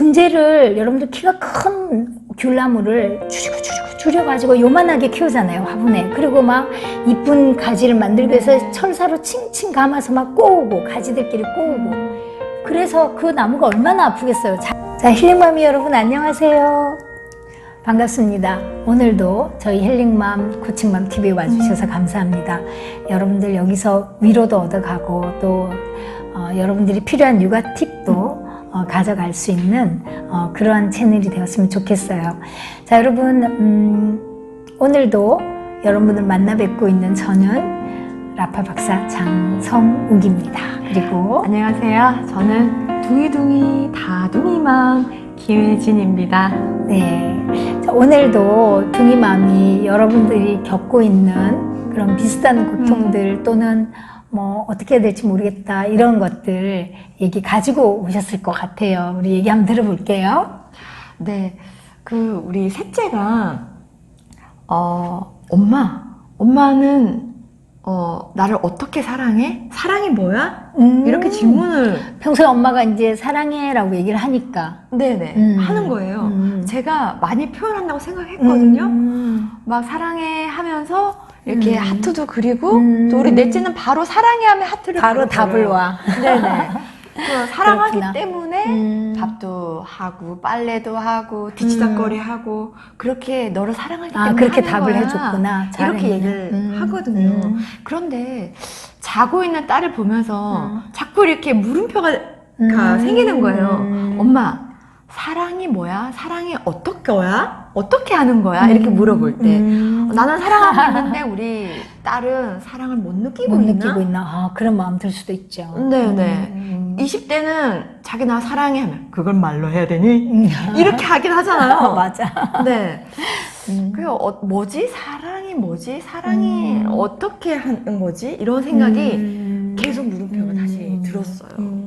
분재를 여러분들 키가 큰 귤나무를 주르고 줄여가지고 요만하게 키우잖아요, 화분에. 그리고 막 이쁜 가지를 만들기 위해서 철사로 칭칭 감아서 막 꼬우고, 가지들끼리 꼬우고. 그래서 그 나무가 얼마나 아프겠어요. 자, 힐링맘이 여러분 안녕하세요. 반갑습니다. 오늘도 저희 힐링맘 코칭맘 TV에 와주셔서 감사합니다. 여러분들 여기서 위로도 얻어가고 또 여러분들이 필요한 육아 팁도 가져갈 수 있는 그러한 채널이 되었으면 좋겠어요. 자, 여러분 오늘도 여러분을 만나 뵙고 있는 저는 라파 박사 장성욱입니다. 그리고 안녕하세요. 저는 둥이둥이 다둥이맘 김혜진입니다. 네, 자, 오늘도 둥이맘이 여러분들이 겪고 있는 그런 비슷한 고통들 또는 뭐 어떻게 해야 될지 모르겠다 이런 것들 얘기 가지고 오셨을 것 같아요. 우리 얘기 한번 들어볼게요. 네, 우리 셋째가 엄마는 나를 어떻게 사랑해? 사랑이 뭐야? 이렇게 질문을 평소에 엄마가 이제 사랑해라고 얘기를 하니까 네네 하는 거예요. 제가 많이 표현한다고 생각했거든요. 막 사랑해 하면서 이렇게 하트도 그리고 또 우리 넷째는 바로 사랑해 하면 하트를 바로 답을 와. 네네. 사랑하기 그렇구나. 때문에 밥도 하고 빨래도 하고 뒤치다거리 하고 그렇게 너를 사랑하기 때문에 그렇게 하는 답을 거야. 해줬구나. 이렇게 잘했네. 얘기를 하거든요. 그런데 자고 있는 딸을 보면서 자꾸 이렇게 물음표가 생기는 거예요. 엄마, 사랑이 뭐야? 사랑이 어떻게 하는 거야? 이렇게 물어볼 때 나는 사랑하고 있는데 우리 딸은 사랑을 못 느끼고 있나? 그런 마음 들 수도 있죠. 네네. 20대는 자기 나 사랑해 하면 그걸 말로 해야 되니? 이렇게 하긴 하잖아요. 맞아. 네. 뭐지? 사랑이 뭐지? 사랑이 어떻게 하는 거지? 이런 생각이 계속 물음표가 다시 들었어요.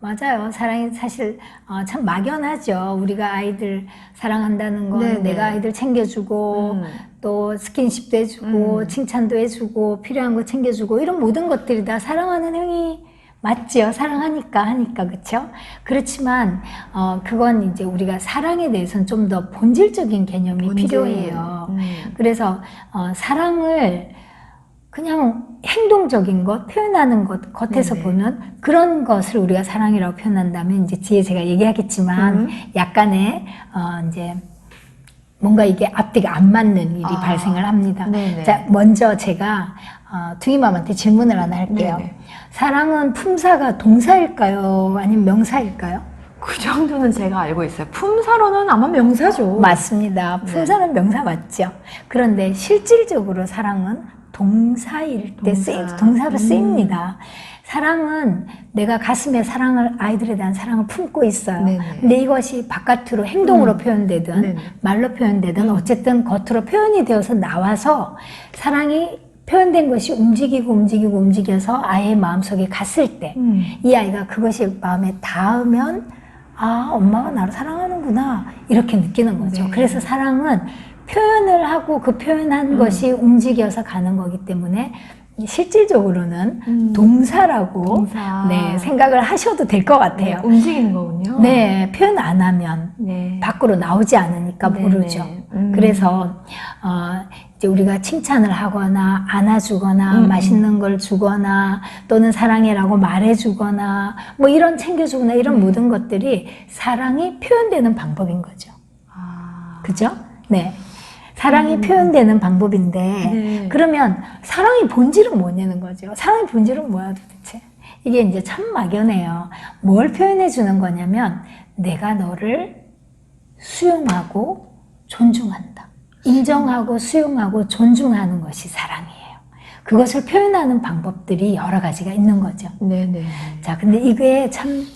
맞아요. 사랑이 사실 참 막연하죠. 우리가 아이들 사랑한다는 건 네네. 내가 아이들 챙겨주고 또 스킨십도 해주고 칭찬도 해주고 필요한 거 챙겨주고 이런 모든 것들이 다 사랑하는 행위 맞지요. 사랑하니까 그렇죠? 그렇지만 그건 이제 우리가 사랑에 대해서는 좀 더 본질적인 개념이 필요해요. 그래서 사랑을 그냥 행동적인 것, 표현하는 것, 겉에서 보는 그런 것을 우리가 사랑이라고 표현한다면 이제 뒤에 제가 얘기하겠지만 약간의 이제 뭔가 이게 앞뒤가 안 맞는 일이 발생을 합니다. 네네. 자, 먼저 제가 둥이맘한테 질문을 하나 할게요. 네네. 사랑은 품사가 동사일까요? 아니면 명사일까요? 그 정도는 제가 알고 있어요. 품사로는 아마 명사죠. 맞습니다. 품사는 명사 맞죠. 그런데 실질적으로 사랑은 동사일 때 동사로 쓰입니다. 사랑은 내가 가슴에 아이들에 대한 사랑을 품고 있어요. 네네. 근데 이것이 바깥으로 행동으로 표현되든 네네. 말로 표현되든 어쨌든 겉으로 표현이 되어서 나와서 사랑이 표현된 것이 움직여서 아이의 마음속에 갔을 때 이 아이가 그것이 마음에 닿으면 엄마가 나를 사랑하는구나 이렇게 느끼는 거죠. 네. 그래서 사랑은 표현을 하고 그 표현한 것이 움직여서 가는 거기 때문에 실질적으로는 동사라고 네, 생각을 하셔도 될 것 같아요. 움직이는 거군요. 네, 표현 안 하면 밖으로 나오지 않으니까 모르죠. 그래서 이제 우리가 칭찬을 하거나 안아주거나 맛있는 걸 주거나 또는 사랑해라고 말해주거나 뭐 이런 챙겨주거나 이런 모든 것들이 사랑이 표현되는 방법인 거죠. 그죠? 네. 사랑이 표현되는 방법인데 그러면 사랑의 본질은 뭐냐는 거죠. 사랑의 본질은 뭐야 도대체? 이게 이제 참 막연해요. 뭘 표현해 주는 거냐면 내가 너를 수용하고 존중한다. 인정하고 수용하고 존중하는 것이 사랑이에요. 그것을 표현하는 방법들이 여러 가지가 있는 거죠. 네네. 자, 근데 이게 참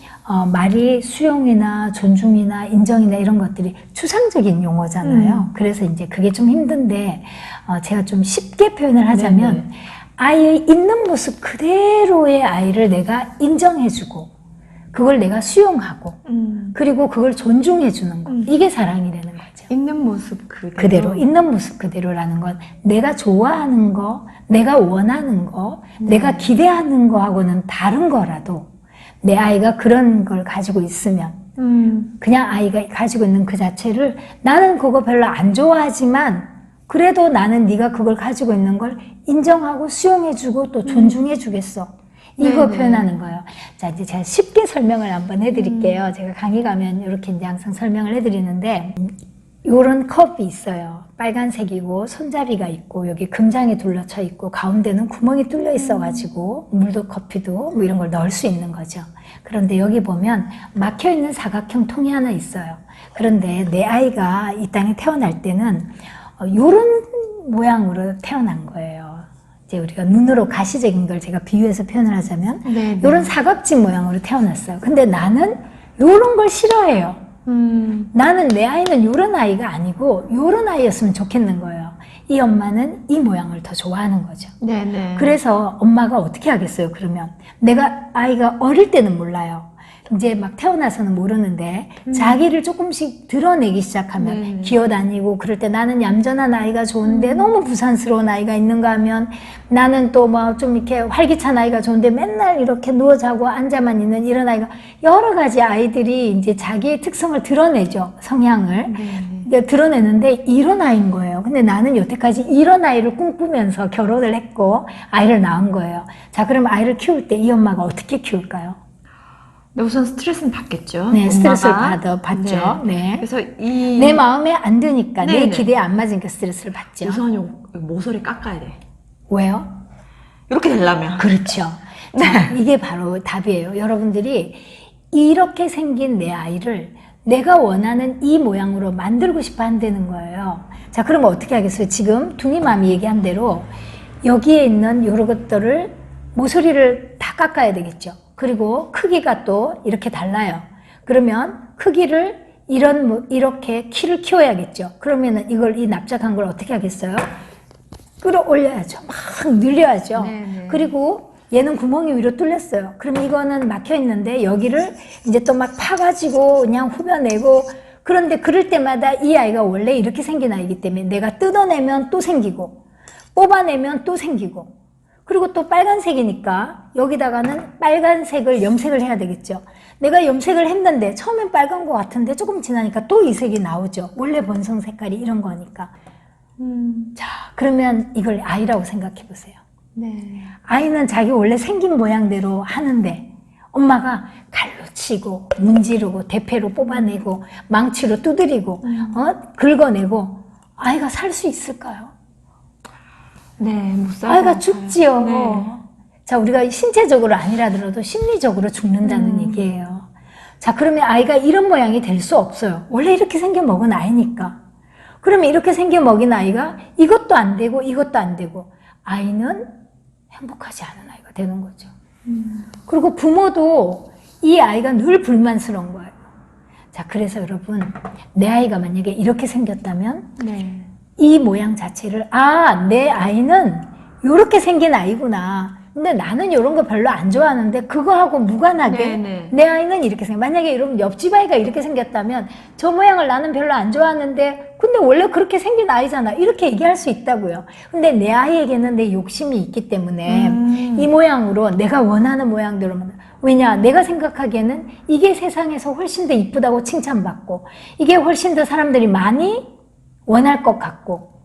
말이 수용이나 존중이나 인정이나 이런 것들이 추상적인 용어잖아요. 그래서 이제 그게 좀 힘든데 제가 좀 쉽게 표현을 하자면 아이의 있는 모습 그대로의 아이를 내가 인정해주고 그걸 내가 수용하고 그리고 그걸 존중해주는 거 이게 사랑이 되는 거죠. 있는 모습 그대로. 있는 모습 그대로라는 건 내가 좋아하는 거, 내가 원하는 거, 내가 기대하는 거하고는 다른 거라도 내 아이가 그런 걸 가지고 있으면 그냥 아이가 가지고 있는 그 자체를 나는 그거 별로 안 좋아하지만 그래도 나는 네가 그걸 가지고 있는 걸 인정하고 수용해주고 또 존중해주겠어. 이거 네네. 표현하는 거예요. 자, 이제 제가 쉽게 설명을 한번 해드릴게요. 제가 강의 가면 이렇게 이제 항상 설명을 해드리는데, 요런 컵이 있어요. 빨간색이고, 손잡이가 있고, 여기 금장이 둘러쳐 있고, 가운데는 구멍이 뚫려 있어가지고, 물도 커피도 뭐 이런 걸 넣을 수 있는 거죠. 그런데 여기 보면 막혀있는 사각형 통이 하나 있어요. 그런데 내 아이가 이 땅에 태어날 때는 요런 모양으로 태어난 거예요. 이제 우리가 눈으로 가시적인 걸 제가 비유해서 표현을 하자면 네네. 요런 사각지 모양으로 태어났어요. 근데 나는 요런 걸 싫어해요. 나는 내 아이는 요런 아이가 아니고 요런 아이였으면 좋겠는 거예요. 이 엄마는 이 모양을 더 좋아하는 거죠. 네네. 그래서 엄마가 어떻게 하겠어요, 그러면? 내가 아이가 어릴 때는 몰라요. 이제 막 태어나서는 모르는데 자기를 조금씩 드러내기 시작하면 기어다니고 그럴 때 나는 얌전한 아이가 좋은데 너무 부산스러운 아이가 있는가 하면 나는 또 뭐 좀 이렇게 활기찬 아이가 좋은데 맨날 이렇게 누워 자고 앉아만 있는 이런 아이가 여러 가지 아이들이 이제 자기의 특성을 드러내죠, 성향을. 드러내는데 이런 아이인 거예요. 근데 나는 여태까지 이런 아이를 꿈꾸면서 결혼을 했고 아이를 낳은 거예요. 자, 그럼 아이를 키울 때 이 엄마가 어떻게 키울까요? 네, 우선 스트레스는 받겠죠. 네, 스트레스를 엄마가. 받죠. 네. 그래서 내 마음에 안 드니까, 내 네네. 기대에 안 맞으니까 스트레스를 받죠. 우선 요 모서리 깎아야 돼. 왜요? 이렇게 되려면. 그렇죠. 자, 이게 바로 답이에요. 여러분들이 이렇게 생긴 내 아이를 내가 원하는 이 모양으로 만들고 싶어 한다는 거예요. 자, 그러면 어떻게 하겠어요? 지금 둥이맘이 얘기한 대로 여기에 있는 요런 것들을 모서리를 다 깎아야 되겠죠. 그리고 크기가 또 이렇게 달라요. 그러면 크기를 이렇게 키를 키워야겠죠. 그러면은 이 납작한 걸 어떻게 하겠어요? 끌어올려야죠. 막 늘려야죠. 네네. 그리고 얘는 구멍이 위로 뚫렸어요. 그럼 이거는 막혀 있는데 여기를 이제 또 막 파가지고 그냥 후벼내고, 그런데 그럴 때마다 이 아이가 원래 이렇게 생긴 아이기 때문에 내가 뜯어내면 또 생기고 뽑아내면 또 생기고, 그리고 또 빨간색이니까 여기다가는 빨간색을 염색을 해야 되겠죠. 내가 염색을 했는데 처음엔 빨간 것 같은데 조금 지나니까 또 이 색이 나오죠. 원래 본성 색깔이 이런 거니까. 자, 그러면 이걸 아이라고 생각해 보세요. 네. 아이는 자기 원래 생긴 모양대로 하는데 엄마가 칼로 치고 문지르고 대패로 뽑아내고 망치로 두드리고 긁어내고 아이가 살 수 있을까요? 네, 못 살아요. 아이가 죽지요. 네. 자, 우리가 신체적으로 아니라더라도 심리적으로 죽는다는 얘기예요. 자, 그러면 아이가 이런 모양이 될 수 없어요. 원래 이렇게 생겨 먹은 아이니까. 그러면 이렇게 생겨 먹인 아이가 이것도 안 되고 이것도 안 되고 아이는 행복하지 않은 아이가 되는 거죠. 그리고 부모도 이 아이가 늘 불만스러운 거예요. 자, 그래서 여러분, 내 아이가 만약에 이렇게 생겼다면 네. 이 모양 자체를, 아, 내 아이는 이렇게 생긴 아이구나. 근데 나는 이런 거 별로 안 좋아하는데 그거하고 무관하게 네네. 내 아이는 이렇게 만약에 여러분 옆집 아이가 이렇게 생겼다면 저 모양을 나는 별로 안 좋아하는데 근데 원래 그렇게 생긴 아이잖아. 이렇게 얘기할 수 있다고요. 근데 내 아이에게는 내 욕심이 있기 때문에 이 모양으로 내가 원하는 모양대로, 왜냐, 내가 생각하기에는 이게 세상에서 훨씬 더 이쁘다고 칭찬받고 이게 훨씬 더 사람들이 많이 원할 것 같고,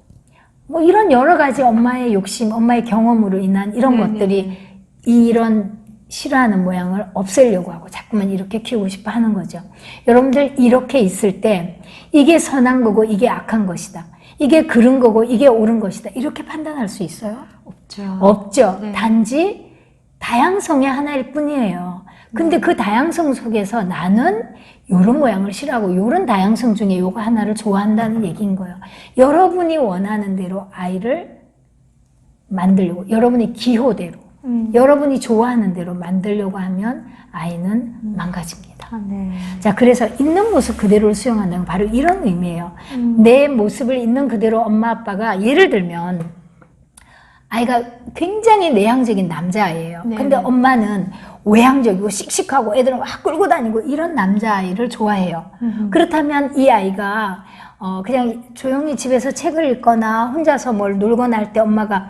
뭐 이런 여러 가지 엄마의 욕심, 엄마의 경험으로 인한 이런 것들이 이런 싫어하는 모양을 없애려고 하고 자꾸만 이렇게 키우고 싶어 하는 거죠. 여러분들 이렇게 있을 때 이게 선한 거고 이게 악한 것이다. 이게 그른 거고 이게 옳은 것이다. 이렇게 판단할 수 있어요? 없죠. 없죠. 네. 단지 다양성의 하나일 뿐이에요. 근데 그 다양성 속에서 나는 요런 모양을 싫어하고 요런 다양성 중에 요거 하나를 좋아한다는 얘기인 거예요. 여러분이 원하는 대로 아이를 만들려고, 여러분의 기호대로, 여러분이 좋아하는 대로 만들려고 하면 아이는 망가집니다. 아, 네. 자, 그래서 있는 모습 그대로를 수용한다는 건 바로 이런 의미예요. 내 모습을 있는 그대로 엄마 아빠가, 예를 들면 아이가 굉장히 내향적인 남자아이예요. 네. 근데 엄마는 외향적이고 씩씩하고 애들은 막 끌고 다니고 이런 남자아이를 좋아해요. 그렇다면 이 아이가 그냥 조용히 집에서 책을 읽거나 혼자서 뭘 놀거나 할 때 엄마가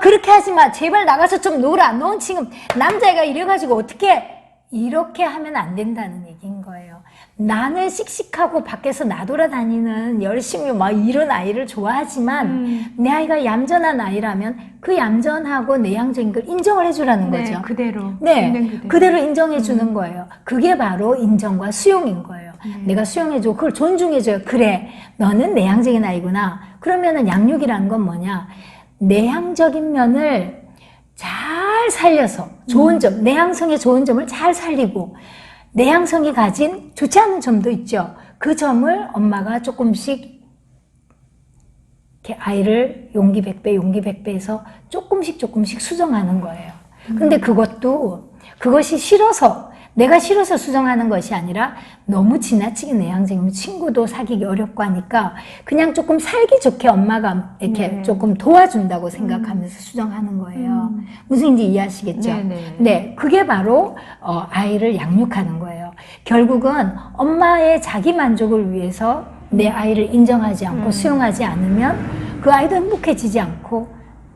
그렇게 하지 마. 제발 나가서 좀 놀아. 넌 지금 남자애가 이래가지고 어떻게 이렇게 하면 안 된다는 얘기인 거예요. 나는 씩씩하고 밖에서 나돌아다니는 열심히 막 이런 아이를 좋아하지만 내 아이가 얌전한 아이라면 그 얌전하고 내향적인 걸 인정을 해주라는 네, 거죠. 그대로. 네, 있는 그대로 인정해 주는 거예요. 그게 바로 인정과 수용인 거예요. 내가 수용해주고 그걸 존중해줘요. 그래, 너는 내향적인 아이구나. 그러면은 양육이라는 건 뭐냐? 내향적인 면을 잘 살려서 좋은 점, 내향성의 좋은 점을 잘 살리고 내향성이 가진 좋지 않은 점도 있죠. 그 점을 엄마가 조금씩 이렇게 아이를 용기 100배, 용기 100배에서 조금씩 수정하는 거예요. 근데 그것이 싫어서, 내가 싫어서 수정하는 것이 아니라 너무 지나치게 내향적이면 친구도 사귀기 어렵고 하니까 그냥 조금 살기 좋게 엄마가 이렇게 조금 도와준다고 생각하면서 수정하는 거예요. 무슨 얘기인지 이해하시겠죠? 네, 그게 바로 아이를 양육하는 거예요. 결국은 엄마의 자기 만족을 위해서 내 아이를 인정하지 않고 수용하지 않으면 그 아이도 행복해지지 않고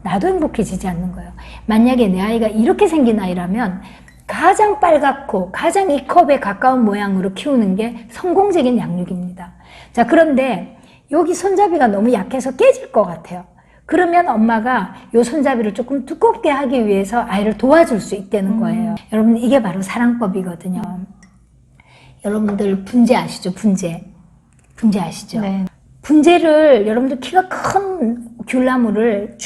나도 행복해지지 않는 거예요. 만약에 내 아이가 이렇게 생긴 아이라면 가장 빨갛고 가장 이 컵에 가까운 모양으로 키우는 게 성공적인 양육입니다. 자, 그런데 여기 손잡이가 너무 약해서 깨질 것 같아요. 그러면 엄마가 이 손잡이를 조금 두껍게 하기 위해서 아이를 도와줄 수 있다는 거예요. 여러분, 이게 바로 사랑법이거든요. 여러분들 분재 아시죠? 분재 아시죠? 네. 분재를 여러분들 키가 큰 귤나무를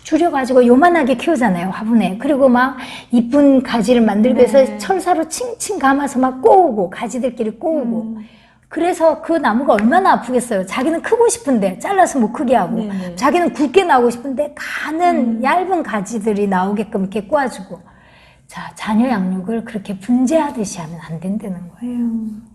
줄여가지고 요만하게 키우잖아요, 화분에. 그리고 막 이쁜 가지를 만들기 위해서 철사로 칭칭 감아서 막 꼬우고, 가지들끼리 꼬우고. 그래서 그 나무가 얼마나 아프겠어요. 자기는 크고 싶은데 잘라서 못 크게 하고, 자기는 굵게 나오고 싶은데 가는 얇은 가지들이 나오게끔 이렇게 꼬아주고. 자, 자녀 양육을 그렇게 분재하듯이 하면 안 된다는 거예요.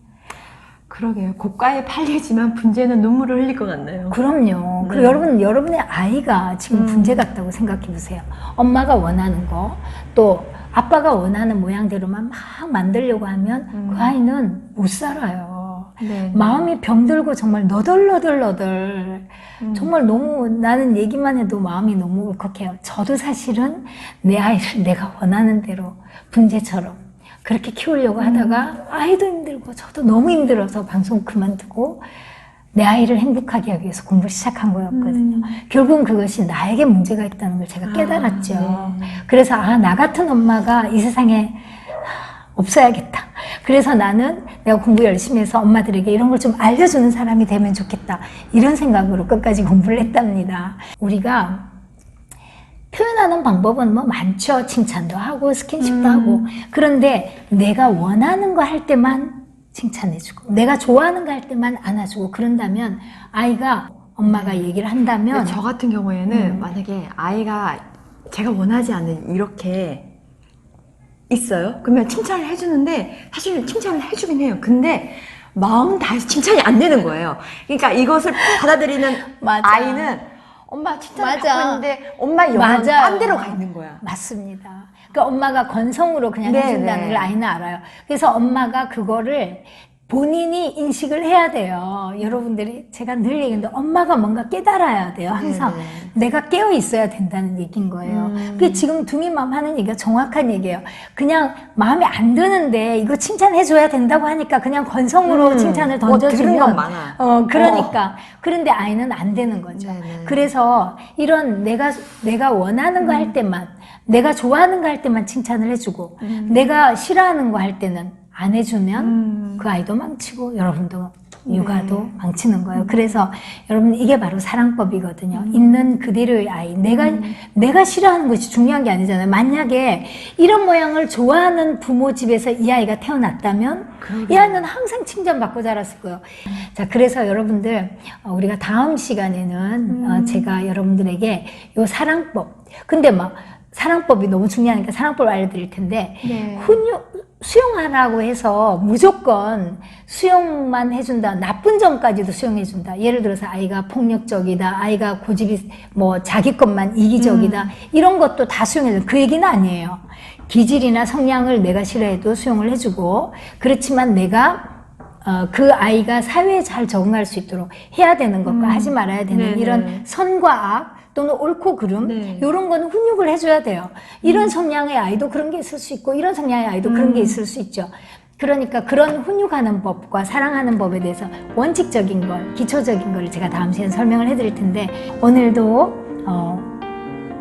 그러게요. 고가에 팔리지만 분재는 눈물을 흘릴 것 같나요? 그럼요. 그리고 여러분의 아이가 지금 분재 같다고 생각해 보세요. 엄마가 원하는 거, 또 아빠가 원하는 모양대로만 막 만들려고 하면 그 아이는 못 살아요. 마음이 병들고 정말 너덜너덜 정말 너무 나는 얘기만 해도 마음이 너무 울컥해요. 저도 사실은 내 아이를 내가 원하는 대로 분재처럼 그렇게 키우려고 하다가 아이도 힘들고 저도 너무 힘들어서 방송 그만두고 내 아이를 행복하게 하기 위해서 공부를 시작한 거였거든요. 결국은 그것이 나에게 문제가 있다는 걸 제가 깨달았죠. 그래서 나 같은 엄마가 이 세상에 없어야겠다. 그래서 나는 내가 공부 열심히 해서 엄마들에게 이런 걸 좀 알려주는 사람이 되면 좋겠다. 이런 생각으로 끝까지 공부를 했답니다. 우리가 표현하는 방법은 뭐 많죠. 칭찬도 하고 스킨십도 하고. 그런데 내가 원하는 거 할 때만 칭찬해주고 내가 좋아하는 거 할 때만 안아주고 그런다면 아이가 엄마가 얘기를 한다면 저 같은 경우에는 만약에 아이가 제가 원하지 않는 이렇게 있어요? 그러면 칭찬을 해주는데 사실 칭찬을 해주긴 해요. 근데 마음 다해서 칭찬이 안 되는 거예요. 그러니까 이것을 받아들이는 맞아. 아이는 엄마 칭찬을 맞아. 받고 있는데 엄마 영은 딴 데로 가 있는 거야. 맞습니다. 그러니까 엄마가 건성으로 그냥 해준다는 걸 아이는 알아요. 그래서 엄마가 그거를 본인이 인식을 해야 돼요. 여러분들이 제가 늘 얘기하는데 엄마가 뭔가 깨달아야 돼요. 항상 내가 깨어 있어야 된다는 얘기인 거예요. 그게 지금 둥이맘 하는 얘기가 정확한 얘기예요. 그냥 마음에 안 드는데 이거 칭찬해줘야 된다고 하니까 그냥 건성으로 칭찬을 던져주면 들은 건 많아. 그러니까 그런데 아이는 안 되는 거죠. 그래서 이런 내가 원하는 거 할 때만 내가 좋아하는 거 할 때만 칭찬을 해주고 내가 싫어하는 거 할 때는 안 해주면 그 아이도 망치고 여러분도 육아도 망치는 거예요. 그래서 여러분 이게 바로 사랑법이거든요. 있는 그대로의 아이. 내가 싫어하는 것이 중요한 게 아니잖아요. 만약에 이런 모양을 좋아하는 부모 집에서 이 아이가 태어났다면 이 아이는 항상 칭찬받고 자랐을 거예요. 자, 그래서 여러분들 우리가 다음 시간에는 제가 여러분들에게 요 사랑법. 근데 막 사랑법이 너무 중요하니까 사랑법을 알려드릴 텐데 수용하라고 해서 무조건 수용만 해준다. 나쁜 점까지도 수용해준다. 예를 들어서 아이가 폭력적이다. 아이가 고집이 뭐 자기 것만 이기적이다. 이런 것도 다 수용해준다. 그 얘기는 아니에요. 기질이나 성향을 내가 싫어해도 수용을 해주고 그렇지만 내가 그 아이가 사회에 잘 적응할 수 있도록 해야 되는 것과 하지 말아야 되는 이런 선과 악 또는 옳고 그름 이런 거는 훈육을 해줘야 돼요. 이런 성향의 아이도 그런 게 있을 수 있고 이런 성향의 아이도 그런 게 있을 수 있죠. 그러니까 그런 훈육하는 법과 사랑하는 법에 대해서 원칙적인 걸, 기초적인 걸 제가 다음 시간에 설명을 해드릴 텐데 오늘도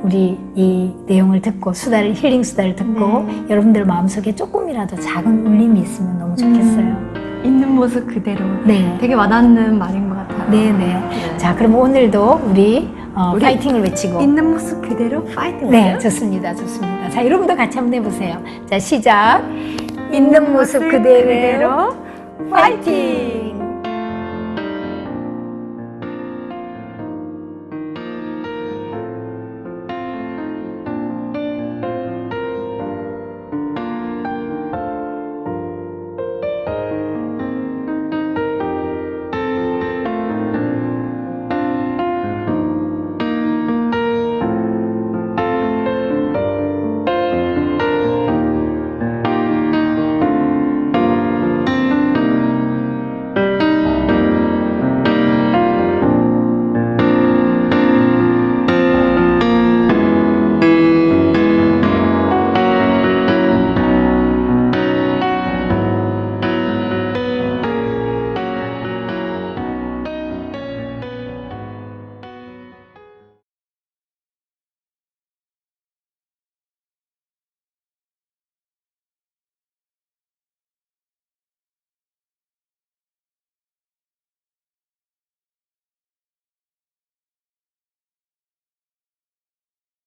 우리 이 내용을 듣고 수다를 힐링 수다를 듣고 여러분들 마음속에 조금이라도 작은 울림이 있으면 너무 좋겠어요. 있는 모습 그대로. 네. 되게 와닿는 말인 것 같아요. 네네. 자, 그럼 오늘도 우리 파이팅을 외치고. 있는 모습 그대로 파이팅. 네, 좋습니다. 좋습니다. 자, 여러분도 같이 한번 해보세요. 자, 시작. 있는 모습 그대로 파이팅!